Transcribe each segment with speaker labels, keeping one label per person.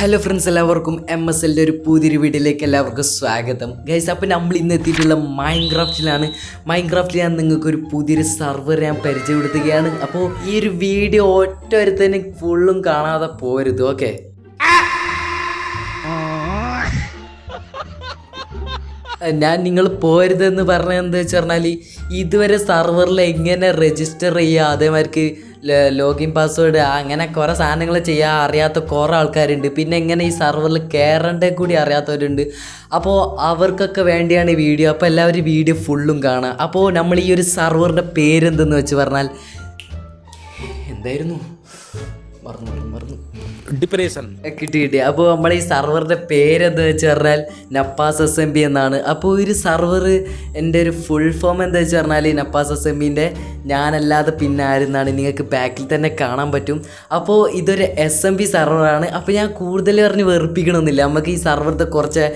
Speaker 1: Hello friends, എല്ലാവർക്കും MSLൻ്റെ ഒരു പുതിയൊരു വീഡിയോയിലേക്ക് എല്ലാവർക്കും സ്വാഗതം. ഗൈസ്, അപ്പോൾ നമ്മൾ ഇന്ന് എത്തിയിട്ടുള്ള മൈൻക്രാഫ്റ്റിൽ ഞാൻ നിങ്ങൾക്കൊരു പുതിയൊരു സർവർ ഞാൻ പരിചയപ്പെടുത്തുകയാണ്. അപ്പോൾ ഈ ഒരു വീഡിയോ ഒറ്റ ഒരുത്തന്നെ ഫുള്ളും കാണാതെ പോരുത്, ഓക്കെ? ഞാൻ നിങ്ങൾ പോരുതെന്ന് പറഞ്ഞത് എന്താ വെച്ച് പറഞ്ഞാൽ, ഇതുവരെ സർവറിൽ എങ്ങനെ രജിസ്റ്റർ ചെയ്യുക, അതേമാതിരിക്ക് ലോഗിൻ പാസ്വേഡ് അങ്ങനെ കുറേ സാധനങ്ങൾ ചെയ്യാൻ അറിയാത്ത കുറേ ആൾക്കാരുണ്ട്. പിന്നെ എങ്ങനെ ഈ സർവറിൽ കയറേണ്ട കൂടി അറിയാത്തവരുണ്ട്. അപ്പോൾ അവർക്കൊക്കെ വേണ്ടിയാണ് ഈ വീഡിയോ. അപ്പോൾ എല്ലാവരും വീഡിയോ ഫുള്ളും കാണുക. അപ്പോൾ നമ്മൾ ഈ ഒരു സർവറിൻ്റെ പേരെന്തെന്ന് വെച്ച് പറഞ്ഞാൽ എന്തായിരുന്നു, മറന്നു
Speaker 2: ഡിപ്രഷൻ
Speaker 1: കിട്ടി. അപ്പോൾ നമ്മൾ ഈ സർവറിൻ്റെ പേരെന്താ വെച്ച് പറഞ്ഞാൽ നപ്പാസ് SMB എന്നാണ്. അപ്പോൾ ഒരു സർവർ എൻ്റെ ഒരു ഫുൾ ഫോം എന്താ വെച്ച് പറഞ്ഞാൽ നപ്പാസ് SMBൻ്റെ ഞാനല്ലാതെ പിന്നെ ആരെന്നാണ് നിങ്ങൾക്ക് ബാക്കിൽ തന്നെ കാണാൻ പറ്റും. അപ്പോൾ ഇതൊരു SMB സർവറാണ്. അപ്പോൾ ഞാൻ കൂടുതൽ പറഞ്ഞ് വെറുപ്പിക്കണമെന്നില്ല. നമുക്ക് ഈ സർവറിൻ്റെ കുറച്ച്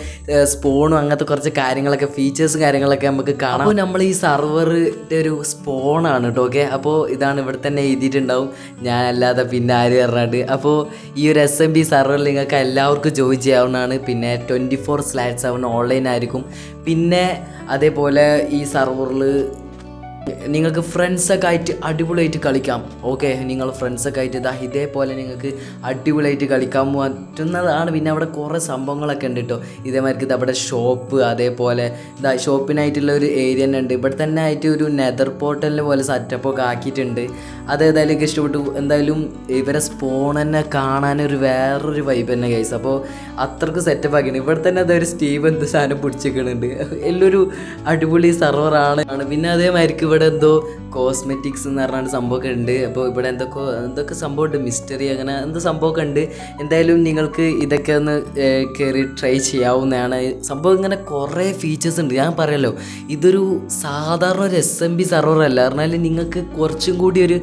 Speaker 1: സ്പോണും അങ്ങനത്തെ കുറച്ച് കാര്യങ്ങളൊക്കെ ഫീച്ചേഴ്സും കാര്യങ്ങളൊക്കെ നമുക്ക് കാണാം. അപ്പോൾ നമ്മൾ ഈ സർവറിൻ്റെ ഒരു സ്പോണാണ് കേട്ടോ, ഓക്കെ? അപ്പോൾ ഇതാണ് ഇവിടെ തന്നെ എഴുതിയിട്ടുണ്ടാവും, ഞാനല്ലാതെ പിന്നെ ആര് പറഞ്ഞിട്ട്. അപ്പോൾ ഈ ഒരു SMB സർവറിൽ നിങ്ങൾക്ക് എല്ലാവർക്കും ജോയിൻ ചെയ്യാവുന്നതാണ്. പിന്നെ 24/7 ഓൺലൈൻ ആയിരിക്കും. പിന്നെ അതേപോലെ ഈ സർവറിൽ നിങ്ങൾക്ക് ഫ്രണ്ട്സൊക്കെ ആയിട്ട് അടിപൊളിയായിട്ട് കളിക്കാം, ഓക്കെ? നിങ്ങൾ ഫ്രണ്ട്സൊക്കെ ആയിട്ട് ഇതേപോലെ നിങ്ങൾക്ക് അടിപൊളിയായിട്ട് കളിക്കാൻ പറ്റുന്നതാണ്. പിന്നെ അവിടെ കുറേ സംഭവങ്ങളൊക്കെ ഉണ്ട് കേട്ടോ. ഇതേമാതിരി അവിടെ ഷോപ്പ്, അതേപോലെ ഷോപ്പിനായിട്ടുള്ള ഒരു ഏരിയ തന്നെ ഉണ്ട്. ഇവിടെ തന്നെ ആയിട്ട് ഒരു നെതർ പോർട്ടലിനെ പോലെ സെറ്റപ്പൊക്കെ ആക്കിയിട്ടുണ്ട്. അതേതായാലും എനിക്ക് ഇഷ്ടപ്പെട്ടു. എന്തായാലും ഇവരെ സ്പോൺ തന്നെ കാണാനൊരു വേറൊരു വൈബ് തന്നെ ഗൈസ്. അപ്പോൾ അത്രക്ക് സെറ്റപ്പ് ആക്കിയിട്ടുണ്ട്. ഇവിടെ തന്നെ അതൊരു സ്റ്റീവ് എന്ത് സാധനം പിടിച്ചിരിക്കുന്നുണ്ട്. എല്ലൊരു അടിപൊളി സർവറാണ്. പിന്നെ അതേമാതിരിക്ക് ഇവിടെ എന്തോ കോസ്മെറ്റിക്സ് എന്ന് പറഞ്ഞാൽ സംഭവമൊക്കെ ഉണ്ട്. അപ്പോൾ ഇവിടെ എന്തൊക്കെ സംഭവമുണ്ട്, മിസ്റ്ററി അങ്ങനെ എന്തോ സംഭവമൊക്കെ ഉണ്ട്. എന്തായാലും നിങ്ങൾക്ക് ഇതൊക്കെ ഒന്ന് കയറി ട്രൈ ചെയ്യാവുന്നതാണ്. സംഭവം ഇങ്ങനെ കുറേ ഫീച്ചേഴ്സ് ഉണ്ട്. ഞാൻ പറയാലോ, ഇതൊരു സാധാരണ ഒരു SMB സർവറല്ല. പറഞ്ഞാൽ നിങ്ങൾക്ക് കുറച്ചും കൂടി ഒരു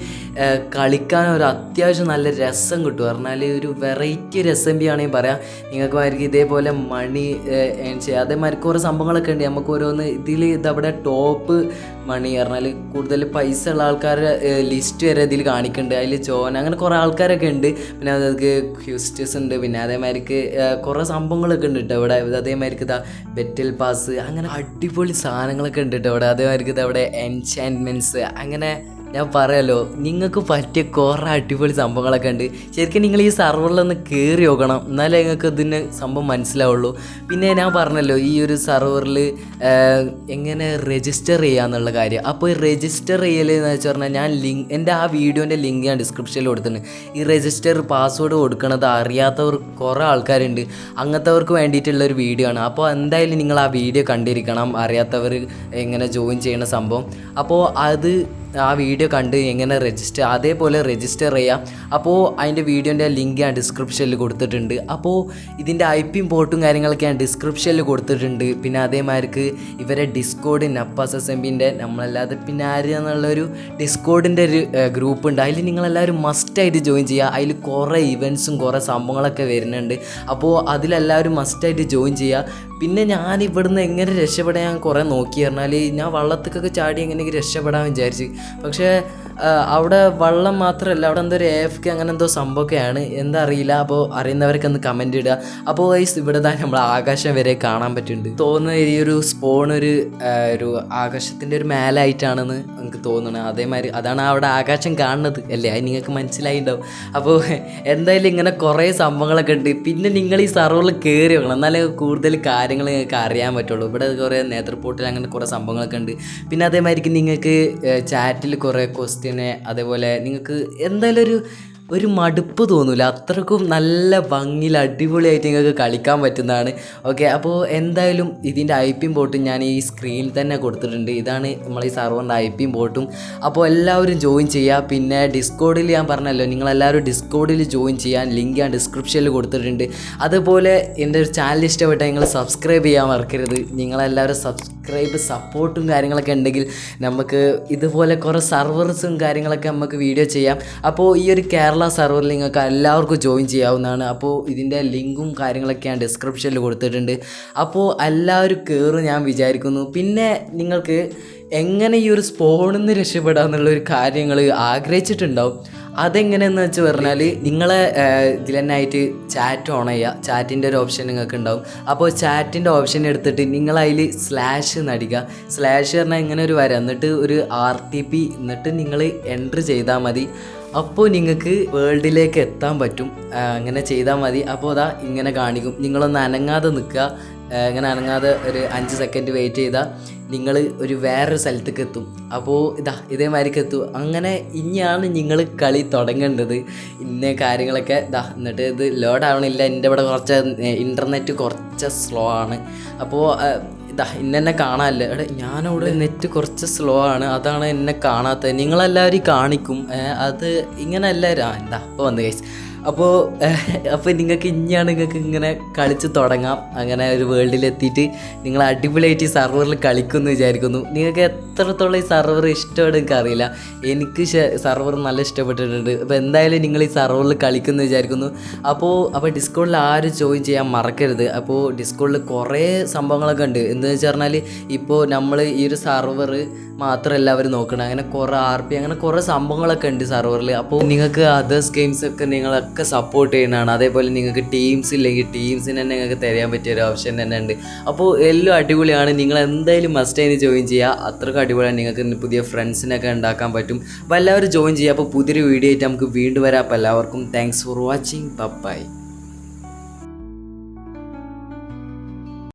Speaker 1: കളിക്കാൻ ഒരു അത്യാവശ്യം നല്ല രസം കിട്ടും. പറഞ്ഞാൽ ഒരു വെറൈറ്റി ഒരു SMB ആണെങ്കിൽ പറയാം. നിങ്ങൾക്ക് ആയിരിക്കും ഇതേപോലെ മണി ഏൺ ചെയ്യുക. അതേമാതിരി കുറേ സംഭവങ്ങളൊക്കെ ഉണ്ട്. നമുക്ക് ഓരോന്ന് ഇതവിടെ ടോപ്പ് മണി പറഞ്ഞാൽ കൂടുതൽ പൈസ ഉള്ള ആൾക്കാരുടെ ലിസ്റ്റ് വരെ ഇതിൽ കാണിക്കുന്നുണ്ട്. അതിൽ ജോൻ അങ്ങനെ കുറേ ആൾക്കാരൊക്കെ ഉണ്ട്. പിന്നെ അതൊക്കെ ക്യൂസ്റ്റേഴ്സ് ഉണ്ട്. പിന്നെ അതേമാതിരിക്ക് കുറേ സംഭവങ്ങളൊക്കെ ഉണ്ട് കേട്ടോ ഇവിടെ. അതേമാതിരിക്ക് ബെറ്റൽ പാസ് അങ്ങനെ അടിപൊളി സാധനങ്ങളൊക്കെ ഉണ്ട് കേട്ടോ ഇവിടെ. അതേമാതിരിക്ക് അവിടെ എൻചാൻമെൻറ്റ്സ് അങ്ങനെ ഞാൻ പറയാലോ, നിങ്ങൾക്ക് പറ്റിയ കുറേ അടിപൊളി സംഭവങ്ങളൊക്കെ ഉണ്ട്. ശരിക്കും നിങ്ങൾ ഈ സർവറിലൊന്ന് കയറി നോക്കണം, എന്നാലേ നിങ്ങൾക്ക് ഇതിന് സംഭവം മനസ്സിലാവുള്ളൂ. പിന്നെ ഞാൻ പറഞ്ഞല്ലോ ഈ ഒരു സർവറിൽ എങ്ങനെ രജിസ്റ്റർ ചെയ്യാന്നുള്ള കാര്യം. അപ്പോൾ ഈ രജിസ്റ്റർ ചെയ്യലെന്ന് വെച്ച് പറഞ്ഞാൽ ഞാൻ എൻ്റെ ആ വീഡിയോൻ്റെ ലിങ്ക് ഞാൻ ഡിസ്ക്രിപ്ഷനിൽ കൊടുത്തിട്ടുണ്ട്. ഈ രജിസ്റ്റർ പാസ്വേഡ് കൊടുക്കണത് അറിയാത്തവർ കുറേ ആൾക്കാരുണ്ട്. അങ്ങനത്തെവർക്ക് വേണ്ടിയിട്ടുള്ളൊരു വീഡിയോ ആണ്. അപ്പോൾ എന്തായാലും നിങ്ങൾ ആ വീഡിയോ കണ്ടിരിക്കണം, അറിയാത്തവർ എങ്ങനെ ജോയിൻ ചെയ്യണ സംഭവം. അപ്പോൾ ആ വീഡിയോ കണ്ട് എങ്ങനെ അതേപോലെ രജിസ്റ്റർ ചെയ്യാം. അപ്പോൾ അതിൻ്റെ വീഡിയോൻ്റെ ലിങ്ക് ഞാൻ ഡിസ്ക്രിപ്ഷനിൽ കൊടുത്തിട്ടുണ്ട്. അപ്പോൾ ഇതിൻ്റെ IP പോർട്ടും കാര്യങ്ങളൊക്കെ ഞാൻ ഡിസ്ക്രിപ്ഷനിൽ കൊടുത്തിട്ടുണ്ട്. പിന്നെ അതേമാതിരിക്ക് ഇവരെ ഡിസ്കോഡ് നപ്പാസ് SMBൻ്റെ നമ്മളല്ലാതെ പിന്നെ ആരെന്നുള്ളൊരു ഡിസ്കോഡിൻ്റെ ഒരു ഗ്രൂപ്പ് ഉണ്ട്. അതിൽ നിങ്ങളെല്ലാവരും മസ്റ്റായിട്ട് ജോയിൻ ചെയ്യുക. അതിൽ കുറേ ഇവൻറ്റ്സും കുറേ സംഭവങ്ങളൊക്കെ വരുന്നുണ്ട്. അപ്പോൾ അതിലെല്ലാവരും മസ്റ്റായിട്ട് ജോയിൻ ചെയ്യുക. പിന്നെ ഞാൻ ഇവിടുന്ന് എങ്ങനെ രക്ഷപ്പെടാൻ ഞാൻ കുറേ നോക്കി. പറഞ്ഞാൽ ഞാൻ വള്ളത്തേക്കൊക്കെ ചാടി എങ്ങനെയെങ്കിലും രക്ഷപ്പെടാൻ വിചാരിച്ച്. പക്ഷേ അവിടെ വെള്ളം മാത്രമല്ല, അവിടെ എന്തോ ഒരു AFK അങ്ങനെ എന്തോ സംഭവമൊക്കെയാണ്, എന്താ അറിയില്ല. അപ്പോൾ അറിയുന്നവരൊക്കെ ഒന്ന് കമൻറ്റ് ഇടുക. അപ്പോൾ ഗൈസ്, ഇവിടെ നമ്മൾ ആകാശം വരെ കാണാൻ പറ്റുന്നുണ്ട്. തോന്നുന്ന ഈ ഒരു സ്പോൺ ഒരു ആകാശത്തിൻ്റെ ഒരു മേലായിട്ടാണെന്ന് എനിക്ക് തോന്നുന്നത്. അതേമാതിരി അതാണ് അവിടെ ആകാശം കാണുന്നത് അല്ലേ, അത് നിങ്ങൾക്ക് മനസ്സിലായിട്ടുണ്ടാവും. അപ്പോൾ എന്തായാലും ഇങ്ങനെ കുറേ സംഭവങ്ങളൊക്കെ ഉണ്ട്. പിന്നെ നിങ്ങൾ ഈ സർവറിൽ കയറി വെക്കണം, എന്നാലേ കൂടുതൽ കാര്യങ്ങൾ നിങ്ങൾക്ക് അറിയാൻ പറ്റുള്ളൂ. ഇവിടെ കുറേ നേതൃപോർട്ടിൽ അങ്ങനെ കുറേ സംഭവങ്ങളൊക്കെ ഉണ്ട്. പിന്നെ അതേമാതിരിക്ക് നിങ്ങൾക്ക് ചാറ്റിൽ കുറേ ക്വസ്റ്റ്യന്, അതേപോലെ നിങ്ങൾക്ക് എന്തായാലും ഒരു മടുപ്പ് തോന്നില്ല. അത്രക്കും നല്ല ഭംഗിയിൽ അടിപൊളിയായിട്ട് നിങ്ങൾക്ക് കളിക്കാൻ പറ്റുന്നതാണ്, ഓക്കെ? അപ്പോൾ എന്തായാലും ഇതിൻ്റെ IP പോർട്ടും ഞാൻ ഈ സ്ക്രീനിൽ തന്നെ കൊടുത്തിട്ടുണ്ട്. ഇതാണ് നമ്മൾ ഈ സർവറിൻ്റെ IP പോർട്ടും. അപ്പോൾ എല്ലാവരും ജോയിൻ ചെയ്യുക. പിന്നെ ഡിസ്കോഡിൽ ഞാൻ പറഞ്ഞല്ലോ, നിങ്ങളെല്ലാവരും ഡിസ്കോഡിൽ ജോയിൻ ചെയ്യാൻ ലിങ്ക് ഞാൻ ഡിസ്ക്രിപ്ഷനിൽ കൊടുത്തിട്ടുണ്ട്. അതുപോലെ എൻ്റെ ഒരു ചാനൽ ഇഷ്ടപ്പെട്ടാൽ നിങ്ങൾ സബ്സ്ക്രൈബ് ചെയ്യാൻ മറക്കരുത്. നിങ്ങളെല്ലാവരും സപ്പോർട്ടും കാര്യങ്ങളൊക്കെ ഉണ്ടെങ്കിൽ നമുക്ക് ഇതുപോലെ കുറേ സർവേഴ്സും കാര്യങ്ങളൊക്കെ നമുക്ക് വീഡിയോ ചെയ്യാം. അപ്പോൾ ഈ ഒരു കേരള സർവറിൽ നിങ്ങൾക്ക് എല്ലാവർക്കും ജോയിൻ ചെയ്യാവുന്നതാണ്. അപ്പോൾ ഇതിൻ്റെ ലിങ്കും കാര്യങ്ങളൊക്കെ ഞാൻ ഡിസ്ക്രിപ്ഷനിൽ കൊടുത്തിട്ടുണ്ട്. അപ്പോൾ എല്ലാവരും കയറും ഞാൻ വിചാരിക്കുന്നു. പിന്നെ നിങ്ങൾക്ക് എങ്ങനെ ഈ ഒരു സ്പോണിൽ നിന്ന് രക്ഷപ്പെടാമെന്നുള്ളൊരു കാര്യങ്ങൾ ആഗ്രഹിച്ചിട്ടുണ്ടാവും. അതെങ്ങനെയെന്ന് വെച്ച് പറഞ്ഞാൽ നിങ്ങളെ ഇതിൽ തന്നെ ആയിട്ട് ചാറ്റ് ഓൺ ചെയ്യുക. ചാറ്റിൻ്റെ ഒരു ഓപ്ഷൻ നിങ്ങൾക്ക് ഉണ്ടാവും. അപ്പോൾ ചാറ്റിൻ്റെ ഓപ്ഷൻ എടുത്തിട്ട് നിങ്ങളതിൽ സ്ലാഷ് നടിക്കുക. സ്ലാഷ് പറഞ്ഞാൽ ഇങ്ങനെ ഒരു വര, എന്നിട്ട് ഒരു RTP, എന്നിട്ട് നിങ്ങൾ എൻട്രി ചെയ്താൽ മതി. അപ്പോൾ നിങ്ങൾക്ക് വേൾഡിലേക്ക് എത്താൻ പറ്റും. അങ്ങനെ ചെയ്താൽ മതി. അപ്പോൾ അതാ ഇങ്ങനെ കാണിക്കും. നിങ്ങളൊന്ന് അനങ്ങാതെ നിൽക്കുക. ഇങ്ങനെ അനങ്ങാതെ ഒരു 5 സെക്കൻഡ് വെയിറ്റ് ചെയ്താൽ നിങ്ങൾ ഒരു വേറൊരു സ്ഥലത്തേക്ക് എത്തും. അപ്പോൾ ഇതേമാതിരിക്ക് എത്തും. അങ്ങനെ ഇനിയാണ് നിങ്ങൾ കളി തുടങ്ങേണ്ടത്. ഇന്ന കാര്യങ്ങളൊക്കെ എന്നിട്ട് ഇത് ലോഡ് ആവണില്ല. എൻ്റെ ഇവിടെ കുറച്ച് ഇൻ്റർനെറ്റ് കുറച്ച് സ്ലോ ആണ്. അപ്പോൾ എന്നെ കാണാനല്ലേ ഞാനവിടെ നെറ്റ് കുറച്ച് സ്ലോ ആണ്, അതാണ് എന്നെ കാണാത്തത്. നിങ്ങളെല്ലാവരും കാണിക്കും. അത് ഇങ്ങനെയല്ല. അപ്പോൾ വന്ന് ഗൈസ്. അപ്പോൾ നിങ്ങൾക്ക് നിങ്ങൾക്ക് ഇങ്ങനെ കളിച്ച് തുടങ്ങാം. അങ്ങനെ ഒരു വേൾഡിലെത്തിയിട്ട് നിങ്ങൾ അടിപൊളിയായിട്ട് ഈ സർവറിൽ കളിക്കുമെന്ന് വിചാരിക്കുന്നു. നിങ്ങൾക്ക് എത്രത്തോളം ഈ സർവർ ഇഷ്ടമായിട്ട് എനിക്കറിയില്ല. എനിക്ക് സർവർ നല്ല ഇഷ്ടപ്പെട്ടിട്ടുണ്ട്. അപ്പോൾ എന്തായാലും നിങ്ങൾ ഈ സർവറിൽ കളിക്കുമെന്ന് വിചാരിക്കുന്നു. അപ്പോൾ ഡിസ്കോഡിൽ ആരും ജോയിൻ ചെയ്യാൻ മറക്കരുത്. അപ്പോൾ ഡിസ്കോഡിൽ കുറേ സംഭവങ്ങളൊക്കെ ഉണ്ട്. എന്താണെന്ന് വെച്ച് പറഞ്ഞാൽ ഇപ്പോൾ നമ്മൾ ഈ ഒരു സർവർ മാത്രമല്ല അവർ നോക്കണം. അങ്ങനെ കുറേ RP അങ്ങനെ കുറേ സംഭവങ്ങളൊക്കെ ഉണ്ട് സർവറിൽ. അപ്പോൾ നിങ്ങൾക്ക് അതേഴ്സ് ഗെയിംസൊക്കെ നിങ്ങളൊക്കെ സപ്പോർട്ട് ചെയ്യുന്നതാണ്. അതേപോലെ നിങ്ങൾക്ക് ടീംസ് ഇല്ലെങ്കിൽ ടീംസിന് തന്നെ നിങ്ങൾക്ക് തരാൻ പറ്റിയ ഒരു ഓപ്ഷൻ തന്നെ ഉണ്ട്. അപ്പോൾ എല്ലാം അടിപൊളിയാണ്. നിങ്ങൾ എന്തായാലും മസ്റ്റ് അതിന് ജോയിൻ ചെയ്യുക. അത്രയ്ക്ക് അടിപൊളിയാണ്. നിങ്ങൾക്ക് പുതിയ ഫ്രണ്ട്സിനൊക്കെ ഉണ്ടാക്കാൻ പറ്റും. അപ്പോൾ എല്ലാവരും ജോയിൻ ചെയ്യുക. അപ്പോൾ പുതിയൊരു വീഡിയോ ആയിട്ട് നമുക്ക് വീണ്ടും വരാം. അപ്പോൾ എല്ലാവർക്കും താങ്ക്സ് ഫോർ വാച്ചിങ്. ബൈ.